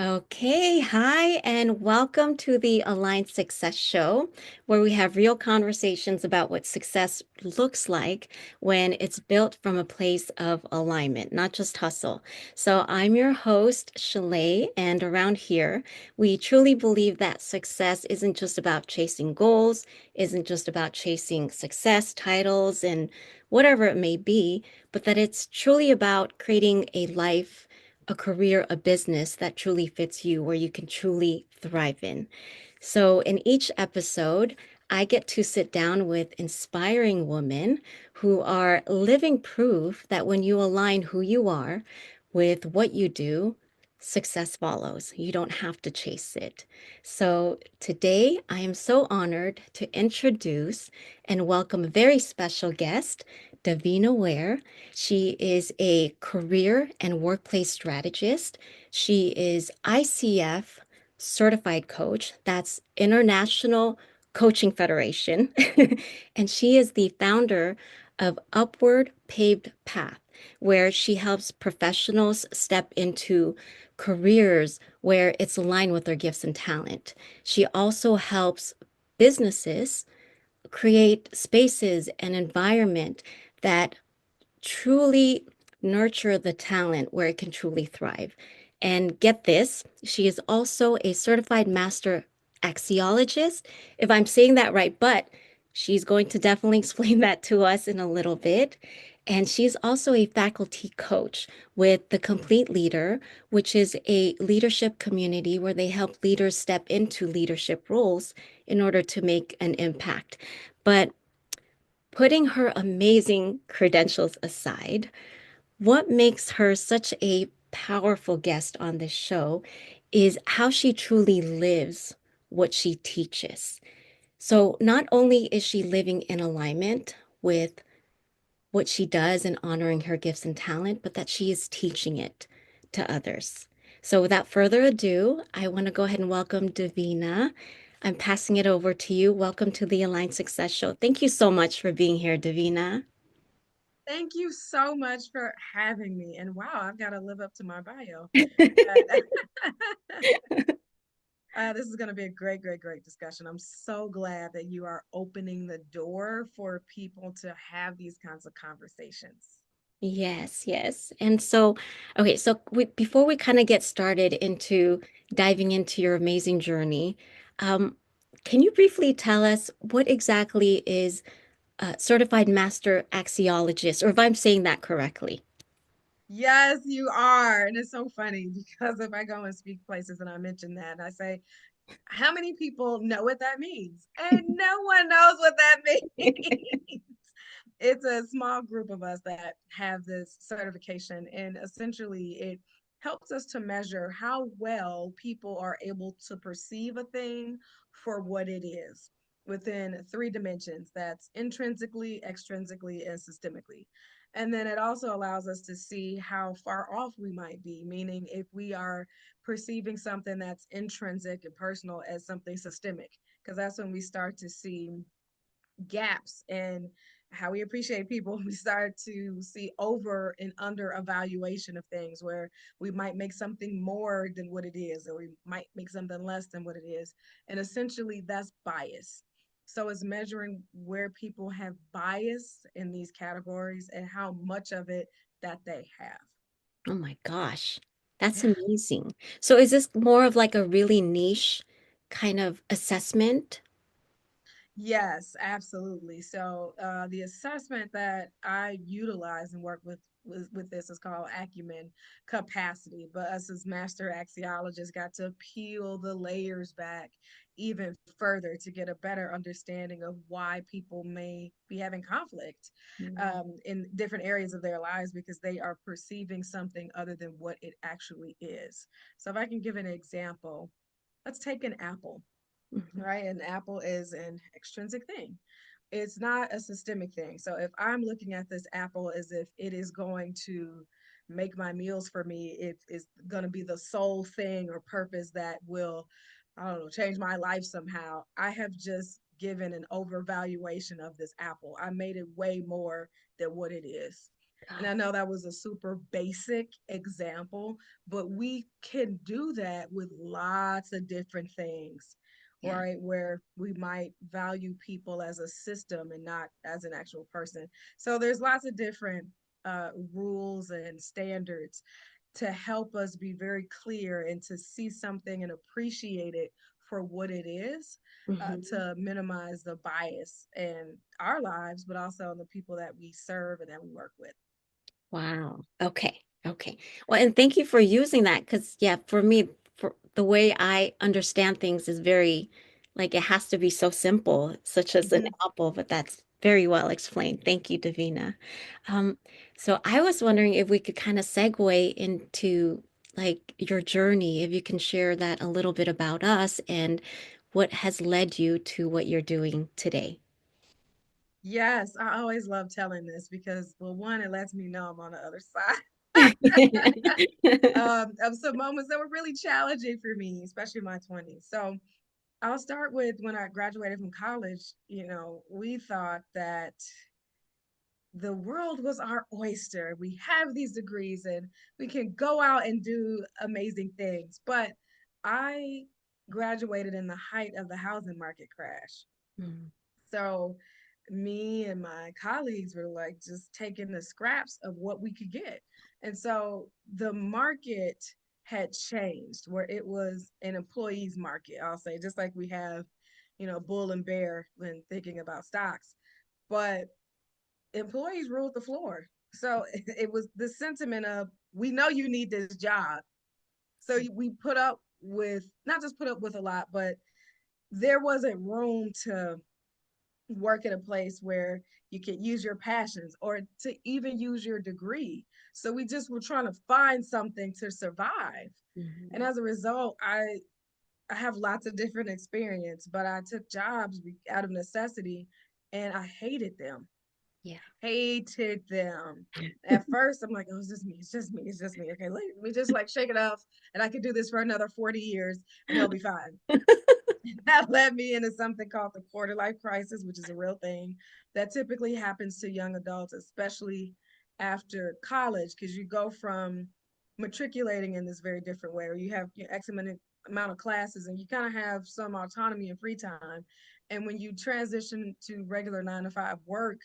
Okay, hi, and welcome to the Aligned Success Show, where we have real conversations about what success looks like when it's built from a place of alignment, not just hustle. So, I'm your host, Shalay, and around here, we truly believe that success isn't just about chasing goals, isn't just about chasing success, titles, and whatever it may be, but that it's truly about creating a life, a career, a business that truly fits you, where you can truly thrive in. So, in each episode, I get to sit down with inspiring women who are living proof that when you align who you are with what you do, success follows. You don't have to chase it. So, today I am so honored to introduce and welcome a very special guest, Davina Ware. She is a career and workplace strategist. She is ICF certified coach. That's International Coaching Federation. And she is the founder of Upward Paved Path, where she helps professionals step into careers where it's aligned with their gifts and talent. She also helps businesses create spaces and environment that truly nurture the talent where it can truly thrive. And get this, she is also a certified master axiologist, if I'm saying that right, but she's going to definitely explain that to us in a little bit. And she's also a faculty coach with The Complete Leader, which is a leadership community where they help leaders step into leadership roles in order to make an impact. But putting her amazing credentials aside, what makes her such a powerful guest on this show is how she truly lives what she teaches. So, not only is she living in alignment with what she does and honoring her gifts and talent, but that she is teaching it to others. So, without further ado, I want to go ahead and welcome Davina. I'm passing it over to you. Welcome to the Aligned Success Show. Thank you so much for being here, Davina. Thank you so much for having me. And wow, I've got to live up to my bio. But this is going to be a great discussion. I'm so glad that you are opening the door for people to have these kinds of conversations. Yes, yes. And so, okay, so before we kind of get started into diving into your amazing journey, um, can you briefly tell us what exactly is a certified master axiologist, or if I'm saying that correctly? Yes, you are. And it's so funny because if I go and speak places and I mention that, I say, how many people know what that means? And no one knows what that means. It's a small group of us that have this certification, and essentially it helps us to measure how well people are able to perceive a thing for what it is within three dimensions. That's intrinsically, extrinsically, and systemically. And then it also allows us to see how far off we might be, meaning if we are perceiving something that's intrinsic and personal as something systemic, because that's when we start to see gaps in how we appreciate people. We start to see over and under evaluation of things where we might make something more than what it is, or we might make something less than what it is. And essentially, that's bias. So it's measuring where people have bias in these categories and how much of it that they have. Oh my gosh, that's Yeah. amazing. So is this more of like a really niche kind of assessment? Yes, absolutely. So the assessment that I utilize and work with this is called acumen capacity. But us as master axiologists got to peel the layers back even further to get a better understanding of why people may be having conflict Mm. in different areas of their lives because they are perceiving something other than what it actually is. So if I can give an example, let's take an apple, Mhm. right? An apple is an extrinsic thing. It's not a systemic thing. So if I'm looking at this apple as if it is going to make my meals for me, it is going to be the sole thing or purpose that will, I don't know, change my life somehow. I have just given an overvaluation of this apple. I made it way more than what it is. And Oh, I know that was a super basic example, but we can do that with lots of different things, yeah. right? Where we might value people as a system and not as an actual person. So there's lots of different rules and standards to help us be very clear and to see something and appreciate it for what it is, Hmm. to minimize the bias in our lives, but also in the people that we serve and that we work with. Wow. Okay. Okay. Well, and thank you for using that because, yeah, for me, for the way I understand things is very, like, it has to be so simple, such as an Mhm. apple, but that's very well explained. Thank you, Davina. Um, so I was wondering if we could kind of segue into like your journey, if you can share that a little bit about us and what has led you to what you're doing today. Yes, I always love telling this because, well, one, it lets me know I'm on the other side of some moments that were really challenging for me, especially in my 20s. So I'll start with when I graduated from college. We thought that the world was our oyster. We have these degrees and we can go out and do amazing things. But I graduated in the height of the housing market crash. Mm, So me and my colleagues were like just taking the scraps of what we could get. And so the market had changed where it was an employees market, I'll say, just like we have, bull and bear when thinking about stocks. But employees ruled the floor. So it was the sentiment of, we know you need this job. So we put up with, not just put up with a lot, but there wasn't room to work at a place where you can use your passions or to even use your degree. So we just were trying to find something to survive. And mhm. as a result, I have lots of different experience, but I took jobs out of necessity and I hated them. Yeah. Hated them. At first, I'm like, oh, it's just me. It's just me. It's just me. Okay, let me just like shake it off and I can do this for another 40 years and it'll be fine. That led me into something called the quarter life crisis, which is a real thing that typically happens to young adults, especially after college, because you go from matriculating in this very different way, where you have your X amount of classes and you kind of have some autonomy and free time. And when you transition to regular 9 to 5 work,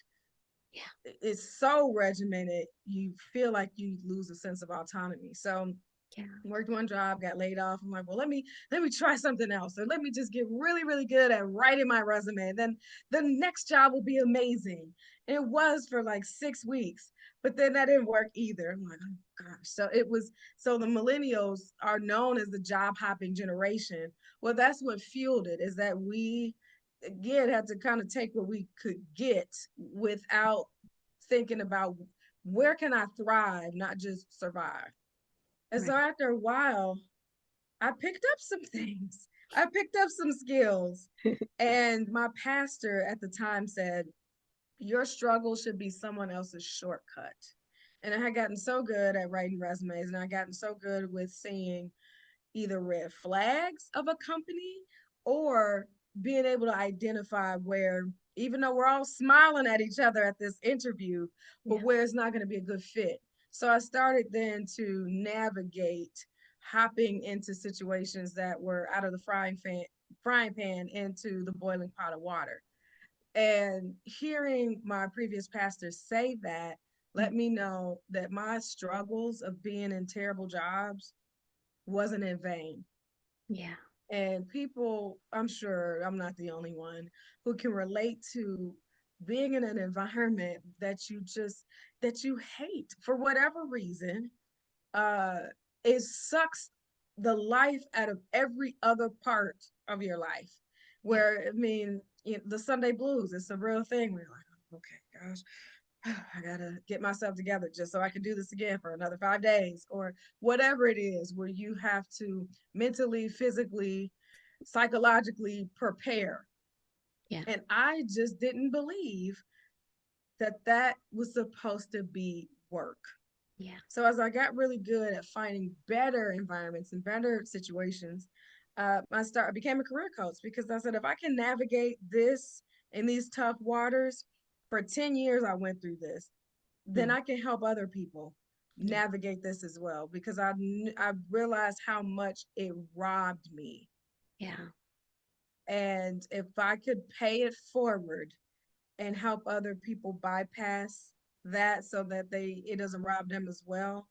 Yeah. it's so regimented, you feel like you lose a sense of autonomy. So Yeah. worked one job, got laid off. I'm like, well, let me try something else, and let me just get really, really good at writing my resume. And then the next job will be amazing. And it was for like 6 weeks, but then that didn't work either. I'm like, oh gosh. So the millennials are known as the job hopping generation. Well, that's what fueled it. Is that we again had to kind of take what we could get without thinking about where can I thrive, not just survive. And so Right. after a while, I picked up some things. I picked up some skills. And my pastor at the time said, your struggle should be someone else's shortcut. And I had gotten so good at writing resumes and I had gotten so good with seeing either red flags of a company or being able to identify where, even though we're all smiling at each other at this interview, but Yeah. where it's not going to be a good fit. So I started then to navigate hopping into situations that were out of the frying pan into the boiling pot of water. And hearing my previous pastor say that Mm, let me know that my struggles of being in terrible jobs wasn't in vain. yeah. And people, I'm sure I'm not the only one who can relate to being in an environment that you hate for whatever reason. uh it sucks the life out of every other part of your life. Yeah. Where I mean, the Sunday blues, it's a real thing. We're like, okay, gosh, I gotta get myself together just so I can do this again for another 5 days, or whatever it is, where you have to mentally, physically, psychologically prepare. Yeah. And I just didn't believe that that was supposed to be work. Yeah. So as I got really good at finding better environments and better situations, I became a career coach because I said if I can navigate this in these tough waters, for 10 years I went through this. then Mm. I can help other people Yeah. navigate this as well, because I realized how much it robbed me. Yeah. And if I could pay it forward and help other people bypass that so that they it doesn't rob them as well,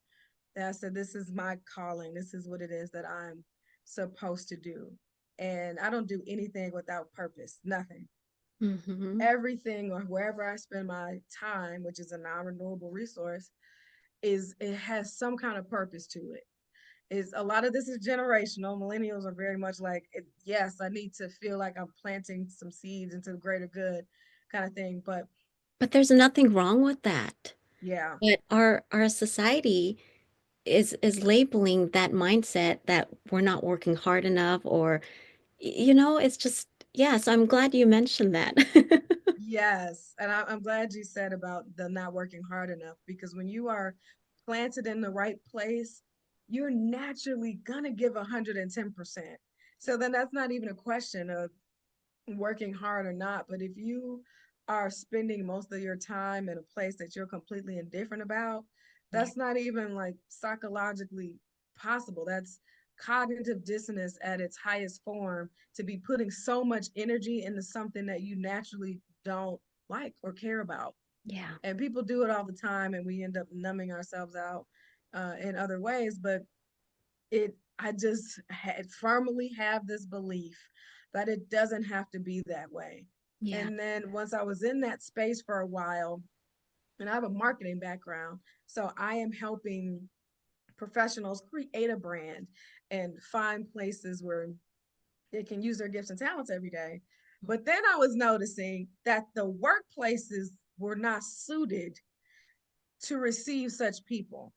then I said, this is my calling. This is what it is that I'm supposed to do. And I don't do anything without purpose. Nothing. Hmm. Everything or wherever I spend my time, which is a non-renewable resource, is it has some kind of purpose to it. Is a lot of this is generational. Millennials are very much like, yes, I need to feel like I'm planting some seeds into the greater good kind of thing. But But there's nothing wrong with that. yeah, But our society is labeling that mindset that we're not working hard enough, or it's just, yeah, so I'm glad you mentioned that. yes. And I'm glad you said about the not working hard enough, because when you are planted in the right place, you're naturally gonna give 110%. So then that's not even a question of working hard or not. But if you are spending most of your time in a place that you're completely indifferent about, Yeah. that's not even like psychologically possible. That's cognitive dissonance at its highest form, to be putting so much energy into something that you naturally don't like or care about. Yeah. And people do it all the time, and we end up numbing ourselves out in other ways. But I just firmly have this belief that it doesn't have to be that way. Yeah. And then once I was in that space for a while, and I have a marketing background, so I am helping professionals create a brand and find places where they can use their gifts and talents every day. But then I was noticing that the workplaces were not suited to receive such people.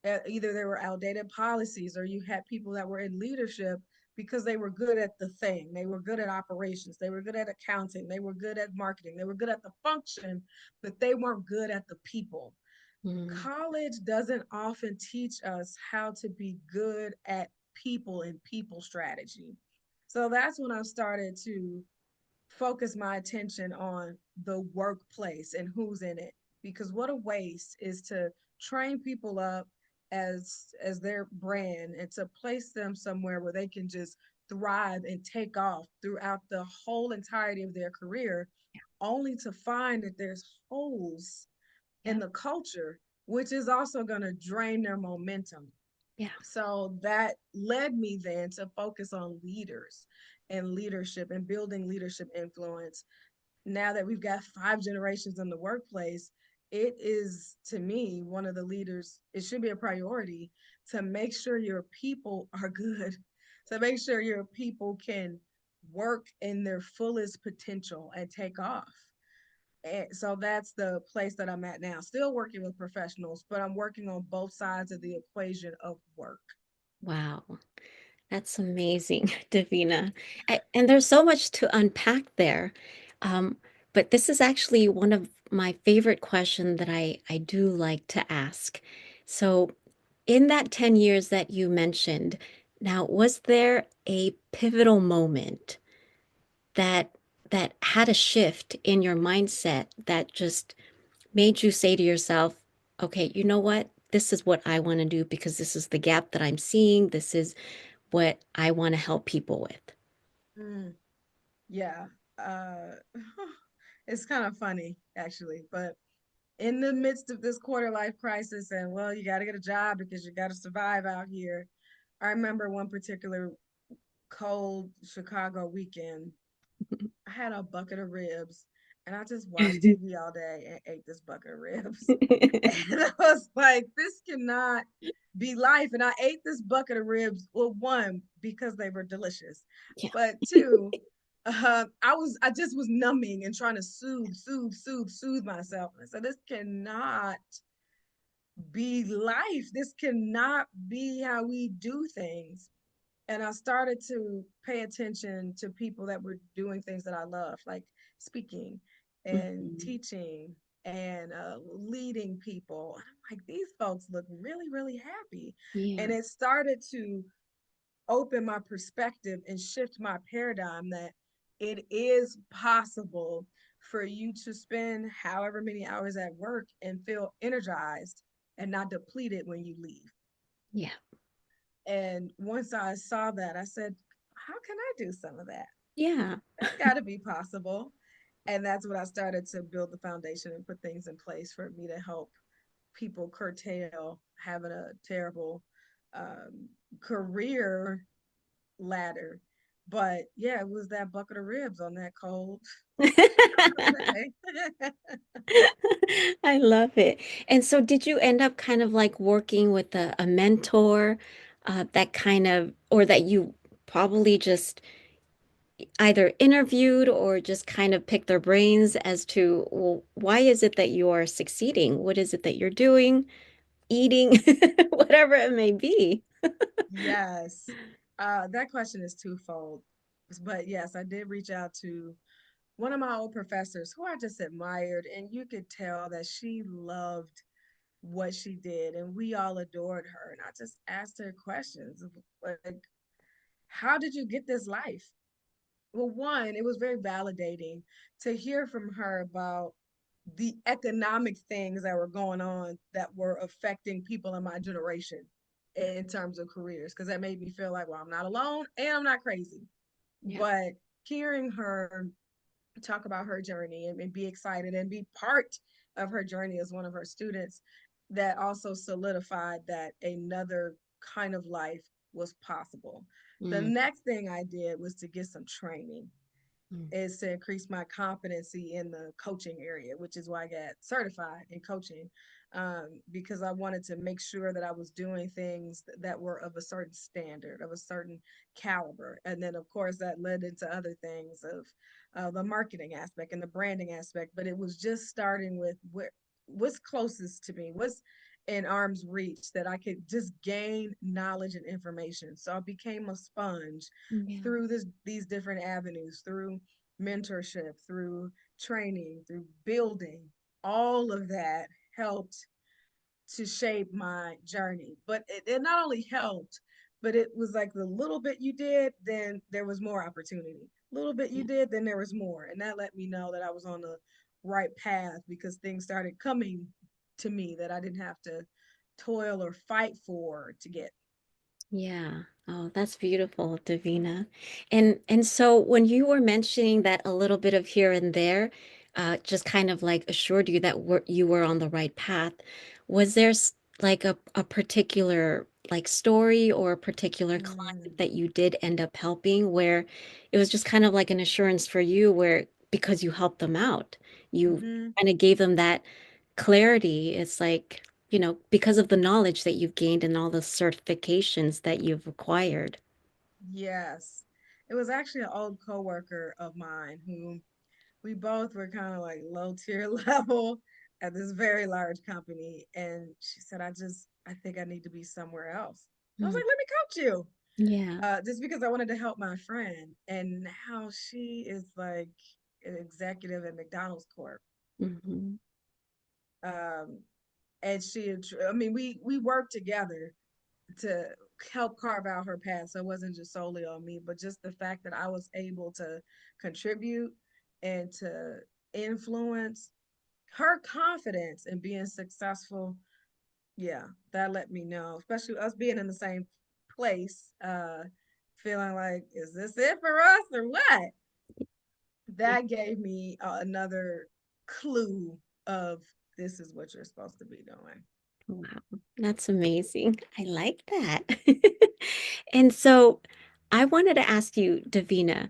Either there were outdated policies, or you had people that were in leadership because they were good at the thing. They were good at operations. They were good at accounting. They were good at marketing. They were good at the function, but they weren't good at the people. Mm. College doesn't often teach us how to be good at people and people strategy. So that's when I started to focus my attention on the workplace and who's in it, because what a waste is to train people up as their brand and to place them somewhere where they can just thrive and take off throughout the whole entirety of their career, only to find that there's holes in Yeah. the culture, which is also going to drain their momentum. Yeah. So that led me then to focus on leaders and leadership and building leadership influence. Now that we've got 5 generations in the workplace, it is, to me, one of the leaders, it should be a priority to make sure your people are good, to make sure your people can work in their fullest potential and take off. And so that's the place that I'm at now. Still working with professionals, but I'm working on both sides of the equation of work. Wow. That's amazing, Davina. And there's so much to unpack there. Um, but this is actually one of my favorite questions that I do like to ask. So, in that 10 years that you mentioned, now, was there a pivotal moment that had a shift in your mindset that just made you say to yourself, okay, you know what? This is what I want to do because this is the gap that I'm seeing. This is what I want to help people with. Mm, yeah. Uh, it's kind of funny, actually, but in the midst of this quarter life crisis, and well, you got to get a job because you got to survive out here. I remember one particular cold Chicago weekend. I had a bucket of ribs, and I just watched TV all day and ate this bucket of ribs. And I was like, this cannot be life. And I ate this bucket of ribs, well, one, because they were delicious, Yeah, but two, I just was numbing and trying to soothe myself. And I said, this cannot be life. This cannot be how we do things. And I started to pay attention to people that were doing things that I love, like speaking and mhm, teaching and leading people. And I'm like, these folks look really, really happy. yeah, And it started to open my perspective and shift my paradigm that it is possible for you to spend however many hours at work and feel energized and not depleted when you leave. Yeah. And once I saw that, I said, how can I do some of that? Yeah. That's got to be possible. And that's when I started to build the foundation and put things in place for me to help people curtail having a terrible um, career ladder. But yeah, it was that bucket of ribs on that cold day. I love it. And so did you end up kind of like working with a mentor that kind of, or that you probably just either interviewed or just kind of picked their brains as to, well, why is it that you are succeeding? What is it that you're doing, eating, whatever it may be? Yes. That question is twofold. But yes, I did reach out to one of my old professors who I just admired, and you could tell that she loved what she did, and we all adored her. And I just asked her questions like, how did you get this life? Well, one, it was very validating to hear from her about the economic things that were going on that were affecting people in my generation in terms of careers, because that made me feel like, well, I'm not alone and I'm not crazy. Yeah. But hearing her talk about her journey and be excited and be part of her journey as one of her students, that also solidified that another kind of life was possible. The Mm, next thing I did was to get some training, mm, is to increase my competency in the coaching area, which is why I got certified in coaching, because I wanted to make sure that I was doing things that were of a certain standard, of a certain caliber. And then, of course, that led into other things of the marketing aspect and the branding aspect. But it was just starting with what's closest to me, what's in arm's reach that I could just gain knowledge and information. So I became a sponge yeah. through these different avenues, through mentorship, through training, through building. All of that helped to shape my journey. But it not only helped, but it was like the little bit you did, then there was more opportunity. Little bit you Yeah. did, then there was more. And that let me know that I was on the right path because things started coming to me that I didn't have to toil or fight for to get. Yeah. Oh, that's beautiful, Davina. And so when you were mentioning that a little bit of here and there, just kind of like assured you that you were on the right path, was there like a particular like story or a particular Mm, client that you did end up helping where it was just kind of like an assurance for you where because you helped them out, you mm-hmm. kind of gave them that clarity. It's like, because of the knowledge that you've gained and all the certifications that you've acquired. Yes. It was actually an old coworker of mine who we both were kind of like low tier level at this very large company. And she said, I think I need to be somewhere else. I was Mm, like, let me coach you. yeah. Just because I wanted to help my friend. And now she is like an executive at McDonald's Corp. Hmm. Um, and I mean, we worked together to help carve out her path. So it wasn't just solely on me, but just the fact that I was able to contribute and to influence her confidence in being successful. Yeah, that let me know, especially us being in the same place, feeling like, is this it for us or what? That gave me another clue of this is what you're supposed to be doing. Wow. That's amazing. I like that. And so I wanted to ask you, Davina,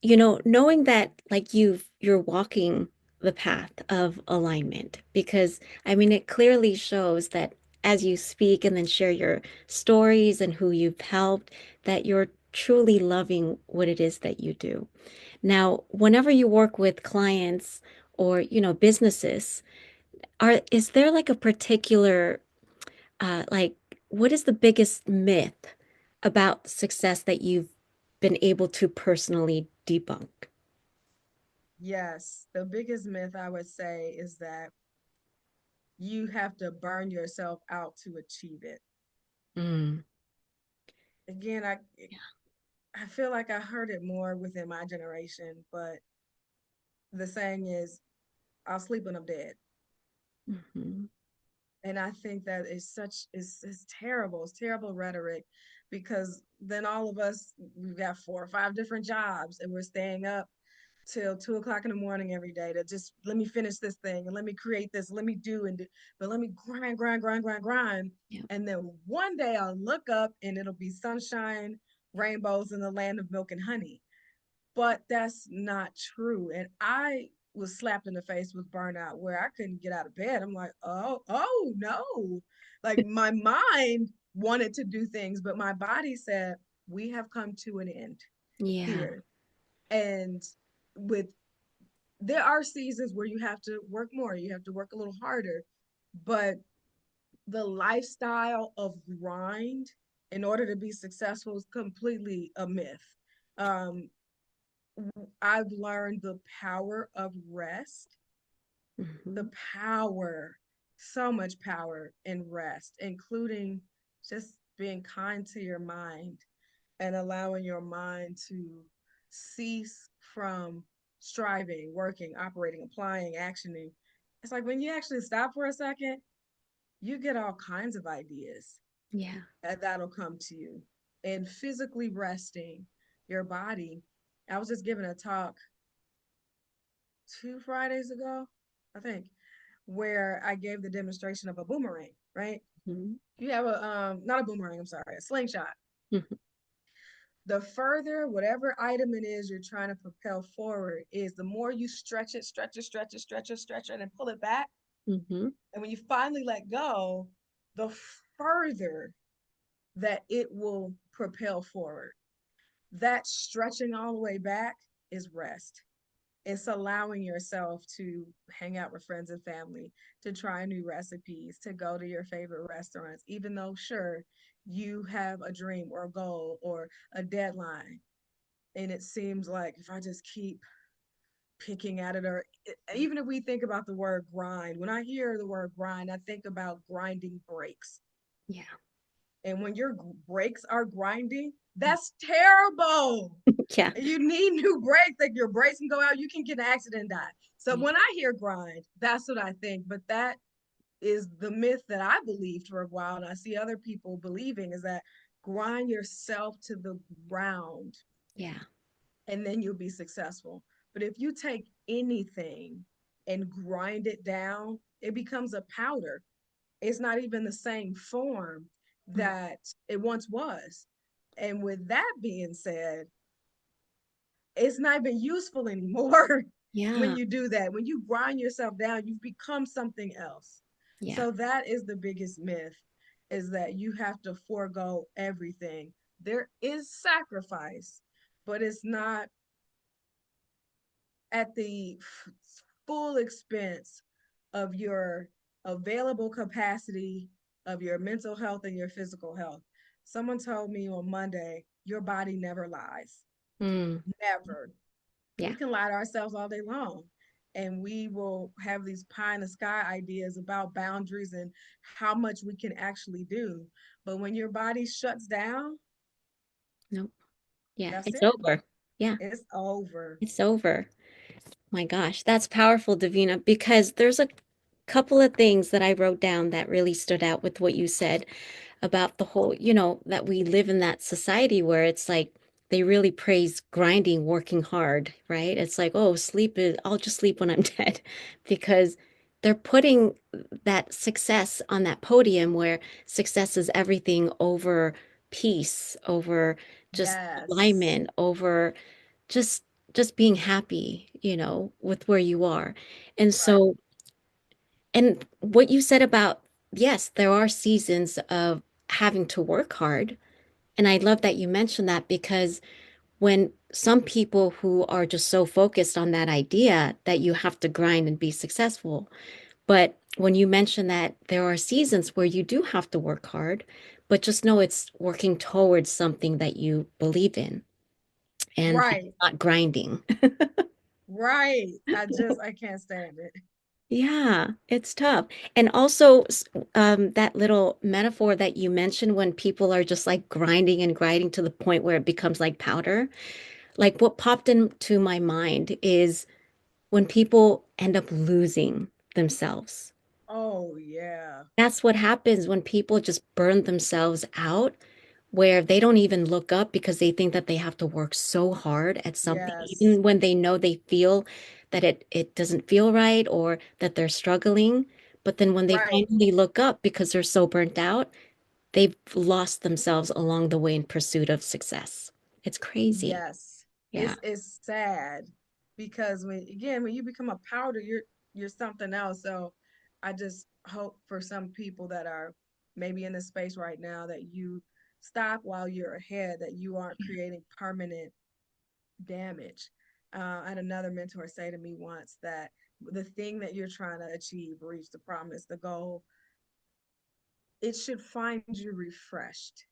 knowing that like you're walking the path of alignment, because I mean, it clearly shows that as you speak and then share your stories and who you've helped, that you're truly loving what it is that you do. Now, whenever you work with clients or, businesses, is there like a particular, like, what is the biggest myth about success that you've been able to personally debunk? Yes, the biggest myth I would say is that you have to burn yourself out to achieve it. Mm, Again, I feel like I heard it more within my generation, but the saying is, I'll sleep when I'm dead. Hmm. And I think that is such is terrible. It's terrible rhetoric because then all of us we've got 4 or 5 different jobs and we're staying up till 2 o'clock in the morning every day to just let me finish this thing and let me create this, let me do and do, but let me grind, grind, grind, grind, grind. Yeah. And then one day I'll look up and it'll be sunshine, rainbows in the land of milk and honey. But that's not true. And I was slapped in the face with burnout where I couldn't get out of bed. I'm like, oh no. Like my mind wanted to do things, but my body said, we have come to an end Yeah. here. And with there are seasons where you have to work more, you have to work a little harder, but the lifestyle of grind in order to be successful is completely a myth. Um, I've learned the power of rest, the Hmm. power, so much power in rest, including just being kind to your mind and allowing your mind to cease from striving, working, operating, applying, actioning. It's like when you actually stop for a second, you get all kinds of ideas Yeah. that'll come to you. And physically resting your body. I was just giving a talk 2 Fridays ago, I think, where I gave the demonstration of a boomerang, right? Hmm. You have a not a boomerang, I'm sorry, a slingshot. Hmm. The further whatever item it is you're trying to propel forward is the more you stretch it, stretch it, stretch it, stretch it, stretch it, and pull it back. Hmm. And when you finally let go, the further that it will propel forward. That stretching all the way back is rest. It's allowing yourself to hang out with friends and family, to try new recipes, to go to your favorite restaurants, even though, sure, you have a dream or a goal or a deadline. And it seems like if I just keep picking at it, or even if we think about the word grind, when I hear the word grind, I think about grinding brakes. Yeah. And when your brakes are grinding, that's terrible. Yeah. You need new brakes. Like your brakes can go out, you can get an accident and die. So Yeah. when I hear grind, that's what I think. But that is the myth that I believed for a while, and I see other people believing is that grind yourself to the ground Yeah. and then you'll be successful. But if you take anything and grind it down, it becomes a powder. It's not even the same form Mm. that it once was. And with that being said, it's not even useful anymore when Yeah. you do that. When you grind yourself down, you become something else. Yeah. So that is the biggest myth is that you have to forego everything. There is sacrifice, but it's not at the full expense of your available capacity of your mental health and your physical health. Someone told me on Monday, your body never lies. Mm. Never. We Yeah. can lie to ourselves all day long. And we will have these pie in the sky ideas about boundaries and how much we can actually do. But when your body shuts down, Nope. Yeah. that's It's it. over. Yeah. It's over. It's over. My gosh, that's powerful, Davina, because there's a couple of things that I wrote down that really stood out with what you said about the whole, that we live in that society where it's like they really praise grinding, working hard, right? It's like, oh, I'll just sleep when I'm dead because they're putting that success on that podium where success is everything over peace, over just Yes. alignment, over just just being happy, with where you are. And Right. so, and what you said about, yes, there are seasons of having to work hard. And I love that you mentioned that because when some people who are just so focused on that idea that you have to grind and be successful, but when you mention that there are seasons where you do have to work hard, but just know it's working towards something that you believe in and Right. not grinding. Right. I can't stand it. Yeah, it's tough. And also, that little metaphor that you mentioned when people are just like grinding and grinding to the point where it becomes like powder. Like what popped into my mind is when people end up losing themselves. Oh, yeah. That's what happens when people just burn themselves out, where they don't even look up because they think that they have to work so hard at something, Yes. even when they know they feel that it doesn't feel right or that they're struggling. But then when they Right. finally look up because they're so burnt out, they've lost themselves along the way in pursuit of success. It's crazy. Yes. Yeah. It's sad because when you become a powder, you're something else. So I just hope for some people that are maybe in this space right now that you stop while you're ahead, that you aren't creating permanent damage. I had another mentor say to me once that the thing that you're trying to achieve, reach the promise, the goal, it should find you refreshed.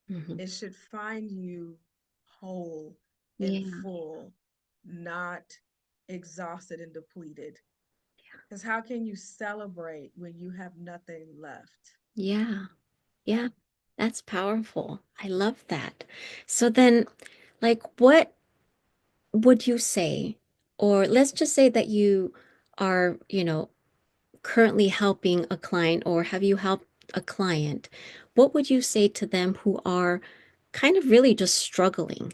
Hmm. It should find you whole and Yeah. full, not exhausted and depleted. Because how can you celebrate when you have nothing left? Yeah. Yeah. Yeah. That's powerful. I love that. So then, like, what would you say, or let's just say that you are, currently helping a client or have you helped a client, what would you say to them who are kind of really just struggling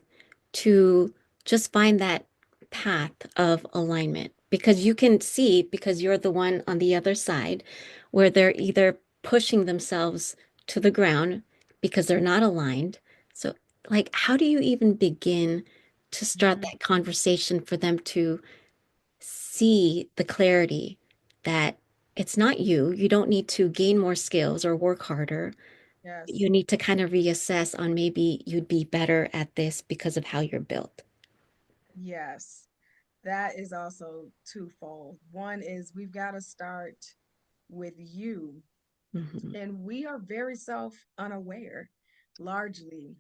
to just find that path of alignment? Because you can see, because you're the one on the other side, where they're either pushing themselves to the ground because they're not aligned. So, like, how do you even begin to start Mm-hmm. that conversation for them to see the clarity that it's not you? You don't need to gain more skills or work harder. You Yes. need to kind of reassess on maybe you'd be better at this because of how you're built. Yes. That is also twofold. One is we've got to start with you. Hmm. And we are very self unaware, largely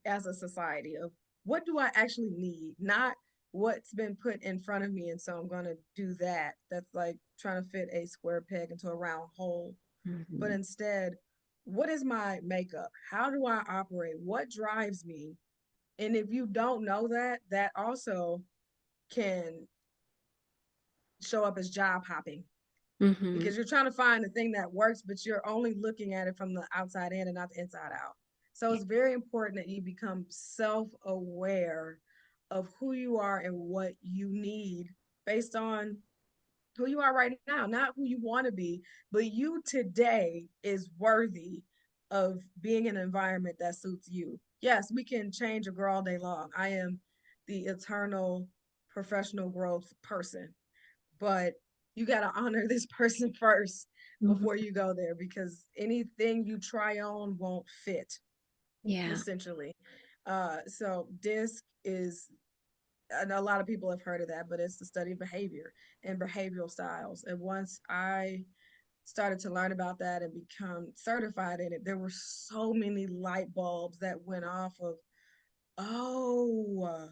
as a society, of what do I actually need, not what's been put in front of me. And so I'm going to do that. That's like trying to fit a square peg into a round hole. But Hmm. instead, what is my makeup? How do I operate? What drives me? And if you don't know that, that also can show up as job hopping Hmm. because you're trying to find the thing that works, but you're only looking at it from the outside in and not the inside out. So Yeah. it's very important that you become self aware of who you are and what you need based on who you are right now, not who you want to be, but you today is worthy of being in an environment that suits you. Yes, we can change or grow all day long. I am the eternal professional growth person, but you got to honor this person first before Hmm. you go there because anything you try on won't fit, Yeah. essentially. So DISC is, I know a lot of people have heard of that, but it's the study of behavior and behavioral styles. And once I started to learn about that and become certified in it, there were so many light bulbs that went off of, oh,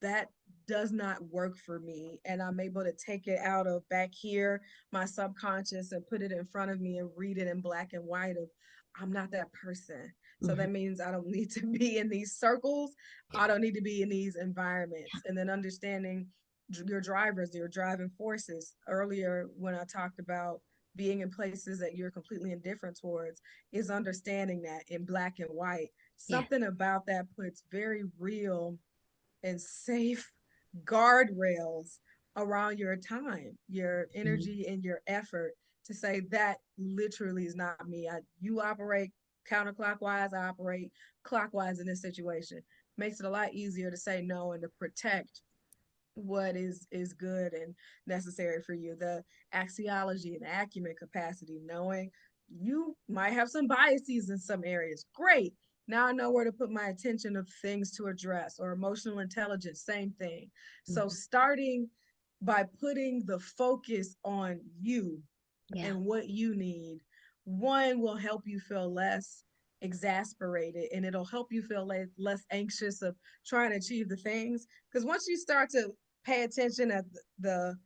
that does not work for me. And I'm able to take it out of back here, my subconscious, and put it in front of me and read it in black and white of I'm not that person. So Hmm. that means I don't need to be in these circles. I don't need to be in these environments. And then understanding your drivers, your driving forces. Earlier, when I talked about being in places that you're completely indifferent towards, is understanding that in black and white. Yeah. Something about that puts very real and safe guardrails around your time, your Mhm. energy, and your effort to say that literally is not me. You operate counterclockwise, I operate clockwise in this situation. Makes it a lot easier to say no and to protect what is good and necessary for you. The axiology and acumen capacity, knowing you might have some biases in some areas. Great. Now I know where to put my attention of things to address, or emotional intelligence, same thing. So Mhm. starting by putting the focus on you Yeah. and what you need, one will help you feel less exasperated and it'll help you feel less anxious of trying to achieve the things. Because once you start to pay attention at the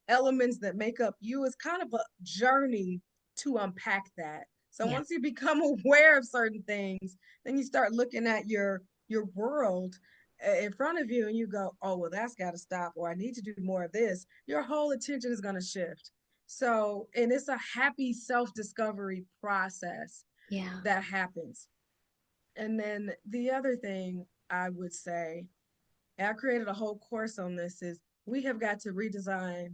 elements that make up you, it's kind of a journey to unpack that. So Yeah. once you become aware of certain things, then you start looking at your world in front of you and you go, oh, well, that's got to stop, or I need to do more of this, your whole attention is going to shift. So, and it's a happy self discovery process Yeah. that happens. And then the other thing I would say, and I created a whole course on this, is we have got to redesign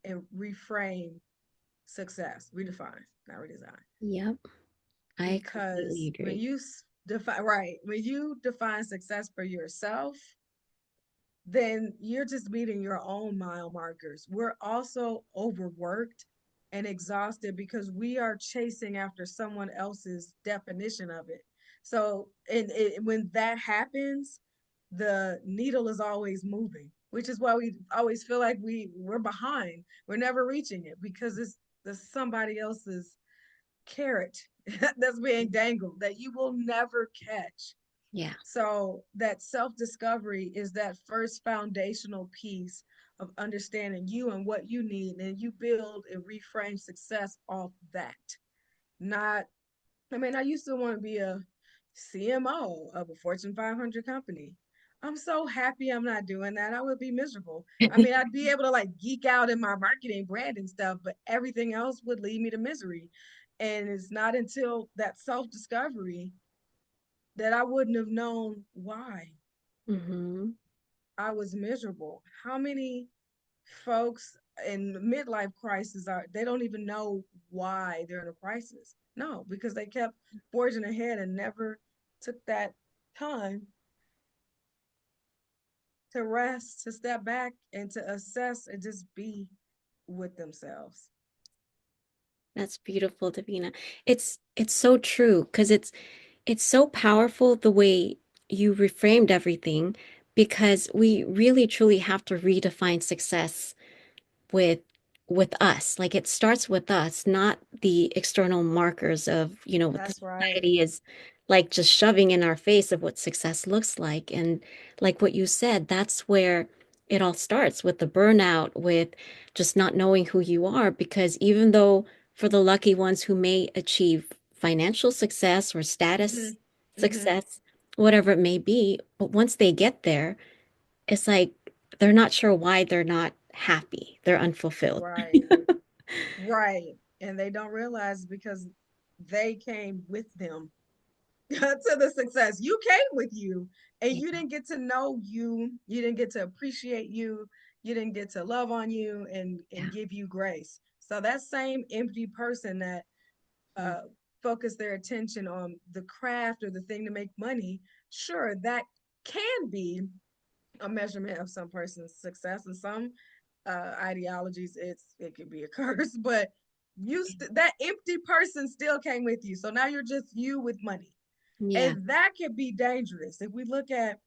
and reframe success, redefine, not redesign. Yep. I completely Because when agree. you define, right, when you define success for yourself, then you're just meeting your own mile markers. We're also overworked and exhausted because we are chasing after someone else's definition of it. So, when that happens, the needle is always moving, which is why we always feel like we're behind. We're never reaching it because it's somebody else's carrot that's being dangled that you will never catch. Yeah. So that self-discovery is that first foundational piece of understanding you and what you need, and you build and reframe success off that. Not, I mean, I used to want to be a CMO of a Fortune 500 company. I'm so happy I'm not doing that. I would be miserable. I mean, I'd be able to like geek out in my marketing, branding stuff, but everything else would lead me to misery. And it's not until that self discovery that I wouldn't have known why Mm-hmm. I was miserable. How many folks in midlife crisis are, they don't even know why they're in a crisis? No, because they kept forging ahead and never took that time to rest, to step back and to assess and just be with themselves. That's beautiful, Davina. It's so true because it's so powerful the way you reframed everything because we really truly have to redefine success with with us. Like it starts with us, not the external markers of, what the That's right. society is like just shoving in our face of what success looks like. And like what you said, that's where it all starts with the burnout, with just not knowing who you are. Because even though for the lucky ones who may achieve financial success or Mm-hmm. status Mm-hmm. success, whatever it may be, but once they get there, it's like they're not sure why they're not happy. They're unfulfilled. Right. Right. And they don't realize because they came with them to the success. You came with you and Yeah. you didn't get to know you. You didn't get to appreciate you. You didn't get to love on you and Yeah. give you grace. So that same empty person that Mm. uh, focused their attention on the craft or the thing to make money, sure, that can be a measurement of some person's success. And some ideologies, it could be a curse, but that empty person still came with you. So now you're just you with money, Yeah. and that could be dangerous. If we look at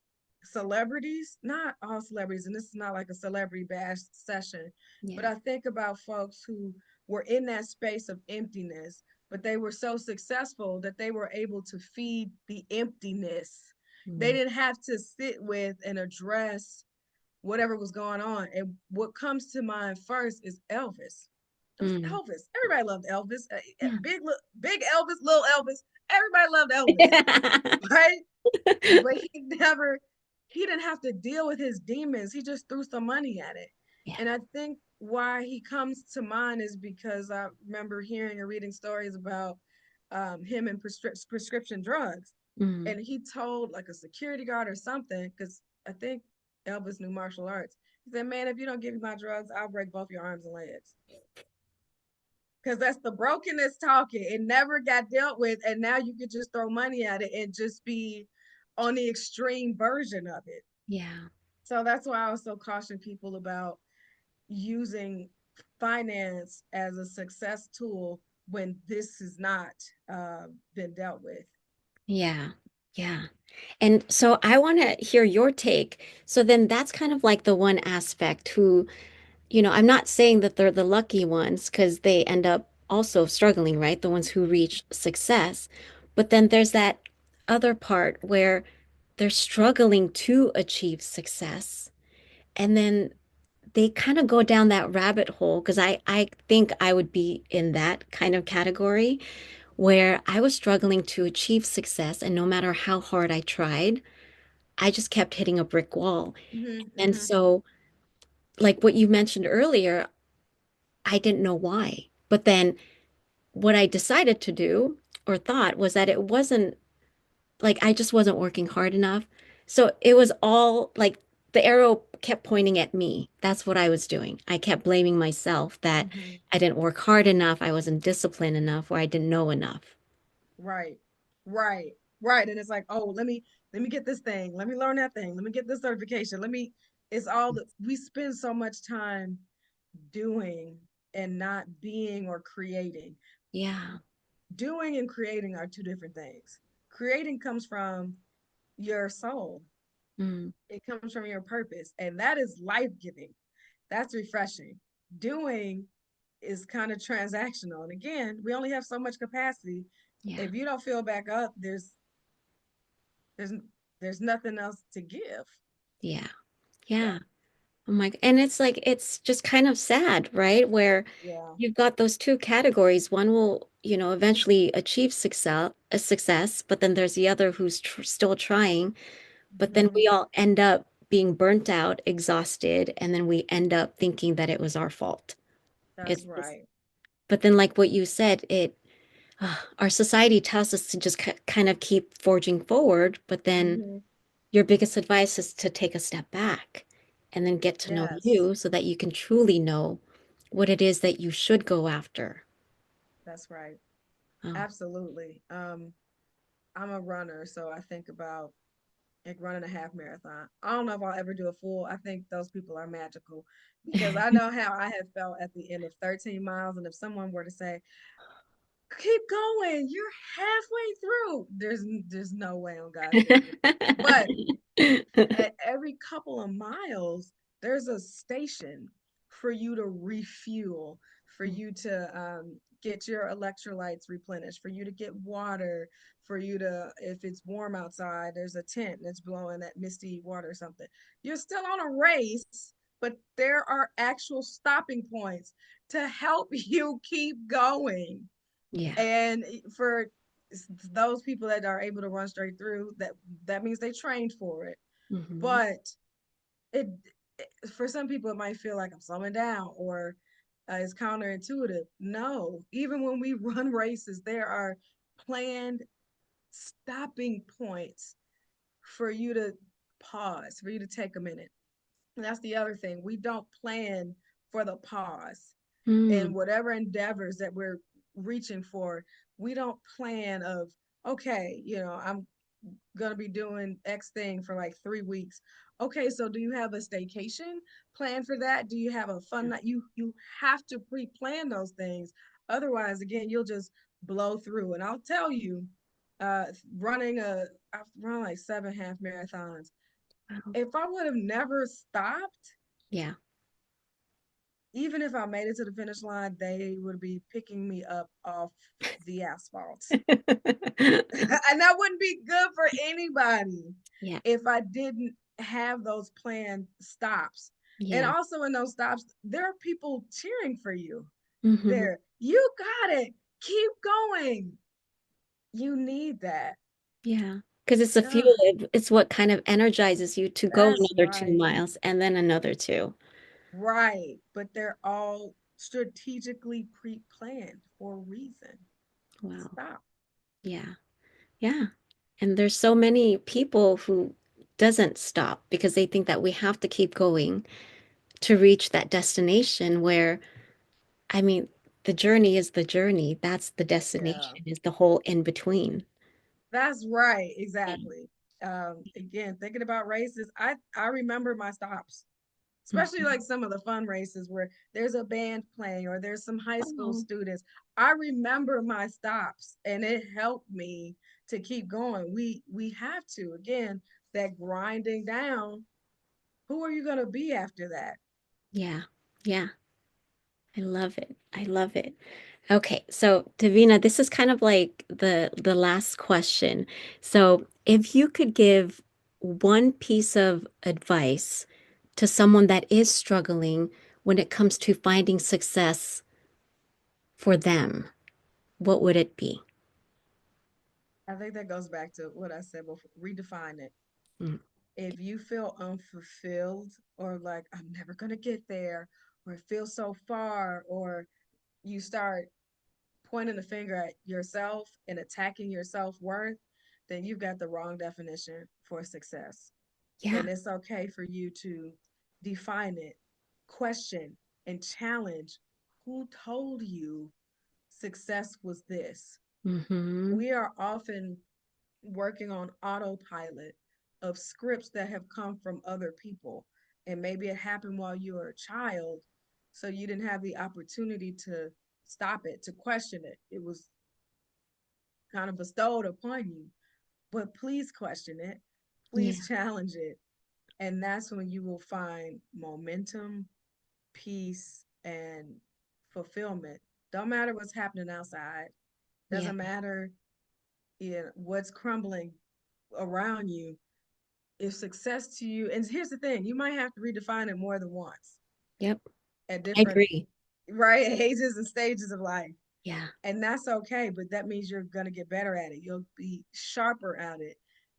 celebrities, not all celebrities, and this is not like a celebrity bash session, but Yeah. I think about folks who were in that space of emptiness, but they were so successful that they were able to feed the emptiness. They Mm. didn't have to sit with and address whatever was going on. And what comes to mind first is Elvis. It was Mm. Elvis. Everybody loved Elvis. Yeah. Big Elvis, little Elvis. Everybody loved Elvis, right? But he didn't have to deal with his demons. He just threw some money at it. Yeah. And I think why he comes to mind is because I remember hearing or reading stories about him and prescription drugs. Mm. And he told like a security guard or something, because I think Elvis knew martial arts. He said, "Man, if you don't give me my drugs, I'll break both your arms and legs." Because that's the brokenness talking. It never got dealt with, and now you could just throw money at it and just be on the extreme version of it. Yeah. So that's why I also caution people about using finance as a success tool when this has not been dealt with. Yeah. Yeah. And so I want to hear your take. So then that's kind of like the one aspect who, I'm not saying that they're the lucky ones because they end up also struggling, right? The ones who reach success. But then there's that other part where they're struggling to achieve success. And then they kind of go down that rabbit hole because I think I would be in that kind of category where I was struggling to achieve success. And no matter how hard I tried, I just kept hitting a brick wall. Hmm. And Hmm. so, like what you mentioned earlier, I didn't know why. But then what I decided to do or thought was that it wasn't like I just wasn't working hard enough. So it was all like the arrow kept pointing at me. That's what I was doing. I kept blaming myself that Hmm. I didn't work hard enough, I wasn't disciplined enough, or I didn't know enough. Right. Right. Right. And it's like, oh, let me get this thing. Let me learn that thing. Let me get this certification. It's all that we spend so much time doing and not being or creating. Yeah. Doing and creating are two different things. Creating comes from your soul. Mm, It comes from your purpose, and that is life-giving. That's refreshing. Doing is kind of transactional. And again, we only have so much capacity. yeah. If you don't fill back up, there's there's nothing else to give. Yeah. Yeah. Yeah. Oh my, and it's like it's just kind of sad, right? Where Yeah. you've got those two categories. One will, eventually achieve success, but then there's the other who's still trying. But then Hmm. we all end up being burnt out, exhausted, and then we end up thinking that it was our fault. That's It's just, right. but then like what you said, our society tells us to just kind of keep forging forward, but then Hmm. your biggest advice is to take a step back and then get to know Yes, you so that you can truly know what it is that you should go after. that's right. Oh. Absolutely. I'm a runner, so I think about like running a half marathon. I don't know if I'll ever do a full. I think those people are magical because I know how I have felt at the end of 13 miles. And if someone were to say, keep going, you're halfway through, there's no way on God's green earth. But at every couple of miles, there's a station for you to refuel, for you to get your electrolytes replenished, for you to get water, for you to, if it's warm outside, there's a tent that's blowing that misty water or something. You're still on a race, but there are actual stopping points to help you keep going. Yeah. And for those people that are able to run straight through, that means they trained for it. Hmm. But it, for some people it might feel like I'm slowing down or it's counterintuitive. No, even when we run races, there are planned stopping points for you to pause, for you to take a minute. And that's the other thing. We don't plan for the pause Mm. in whatever endeavors that we're reaching for. We don't plan of, okay, I'm gonna be doing X thing for like 3 weeks. Okay, so do you have a staycation plan for that? Do you have a fun night? You have to pre-plan those things. Otherwise, again, you'll just blow through. And I'll tell you, uh, I've run like 7 half marathons. Wow. If I would have never stopped, Yeah. even if I made it to the finish line, they would be picking me up off the asphalt. And that wouldn't be good for anybody Yeah. if I didn't have those planned stops. And Yeah. also in those stops, there are people cheering for you. Hmm. There, you got it. Keep going. You need that. Yeah. Because it's the Ugh, fuel. It's what kind of energizes you to go that's another two right. miles and then another two. Right. But they're all strategically pre-planned for a reason. Wow. Stop. Yeah. Yeah. And there's so many people who doesn't stop because they think that we have to keep going to reach that destination where, I mean, the journey is the journey. That's the Yeah. destination, is the whole in between. That's right, exactly. Again, thinking about races, I remember my stops, especially Mhm. like some of the fun races where there's a band playing or there's some high school Oh, students. I remember my stops, and it helped me to keep going. We have to again that grinding down. Who are you gonna be after that? yeah. Yeah. I love it. I love it. Okay, so Davina, this is kind of like the last question. So, if you could give one piece of advice to someone that is struggling when it comes to finding success for them, what would it be? I think that goes back to what I said before. Redefine it. Mm. if you feel unfulfilled or like I'm never going to get there or it feels so far or you start pointing the finger at yourself and attacking your self-worth, then you've got the wrong definition for success. Yeah. And it's okay for you to define it, question, and challenge who told you success was this. Mm-hmm. We are often working on autopilot of scripts that have come from other people. And maybe it happened while you were a child, so you didn't have the opportunity to stop it, to question it. It was kind of bestowed upon you. But please question it, Yeah. please challenge it. And that's when you will find momentum, peace, and fulfillment. Don't matter what's happening outside, Yeah. doesn't matter what's crumbling around you. If success to you, and here's the thing, you might have to redefine it more than once Yep. at I different, agree. right, ages and stages of life. Yeah. And that's okay, but that means you're going to get better at it. You'll be sharper at it.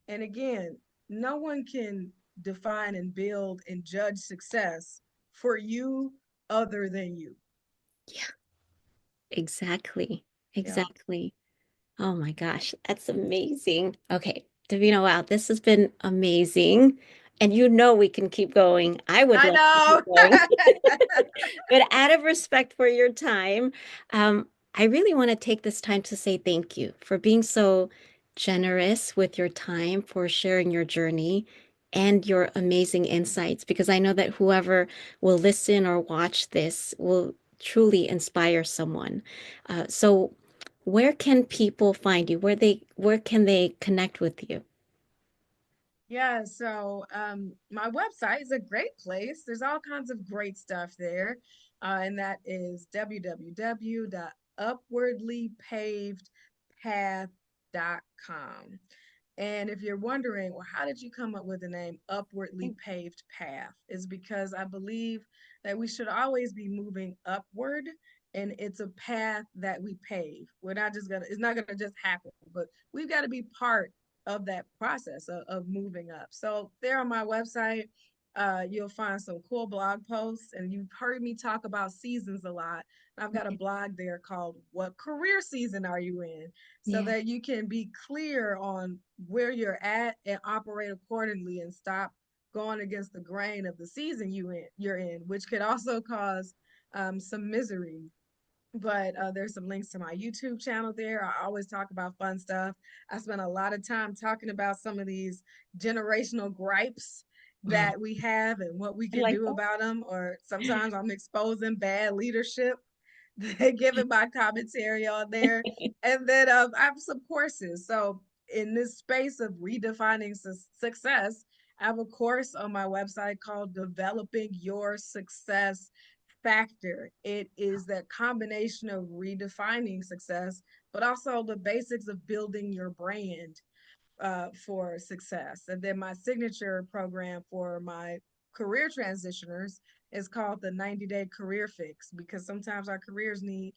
And again, no one can define and build and judge success for you other than you. Yeah. Exactly. Yeah. Exactly. Oh my gosh, that's amazing. Okay, Davina, wow, this has been amazing. And you know we can keep going. I would I love to keep know. going. But out of respect for your time, I really want to take this time to say thank you for being so generous with your time, for sharing your journey and your amazing insights, because I know that whoever will listen or watch this will truly inspire someone. So where can people find you? Where can they connect with you? Yeah, so my website is a great place. There's all kinds of great stuff there. And that is www.upwardlypavedpath.com. And if you're wondering, well, how did you come up with the name Upwardly Paved Path? Is because I believe that we should always be moving upward, and it's a path that we pave. We're not just gonna, it's not gonna just happen, but we've got to be part of that process of moving up. So there on my website, you'll find some cool blog posts, and you've heard me talk about seasons a lot. I've got a blog there called "What Career Season Are You In?" so Yeah. that you can be clear on where you're at and operate accordingly and stop going against the grain of the season you're in, which could also cause some misery. But there's some links to my YouTube channel there. I always talk about fun stuff. I spent a lot of time talking about some of these generational gripes I that we have and what we can like do that. about them. Or sometimes I'm exposing bad leadership, giving my commentary on there. And then I have some courses. So in this space of redefining success, I have a course on my website called Developing Your Success Factor. It is that combination of redefining success, but also the basics of building your brand for success. And then my signature program for my career transitioners is called the 90-day career fix, because sometimes our careers need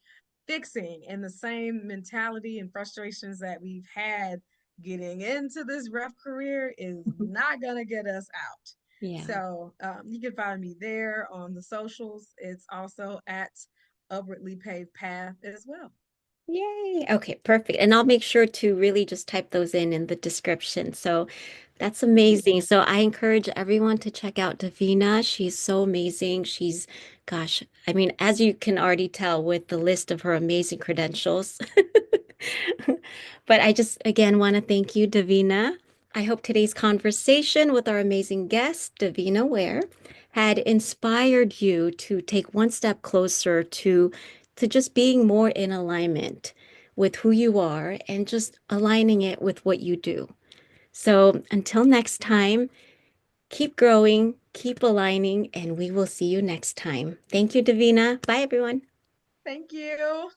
fixing, and the same mentality and frustrations that we've had getting into this rough career is not going to get us out. Yeah. So you can find me there on the socials. It's also at Upwardly Paved Path as well. Yay. Okay, perfect. And I'll make sure to really just type those in the description. So that's amazing. So I encourage everyone to check out Davina. She's so amazing. She's, gosh, I mean, as you can already tell with the list of her amazing credentials. But I just again want to thank you, Davina. I hope today's conversation with our amazing guest, Davina Ware, had inspired you to take one step closer to just being more in alignment with who you are and just aligning it with what you do. So until next time, keep growing, keep aligning, and we will see you next time. Thank you, Davina. Bye, everyone. Thank you.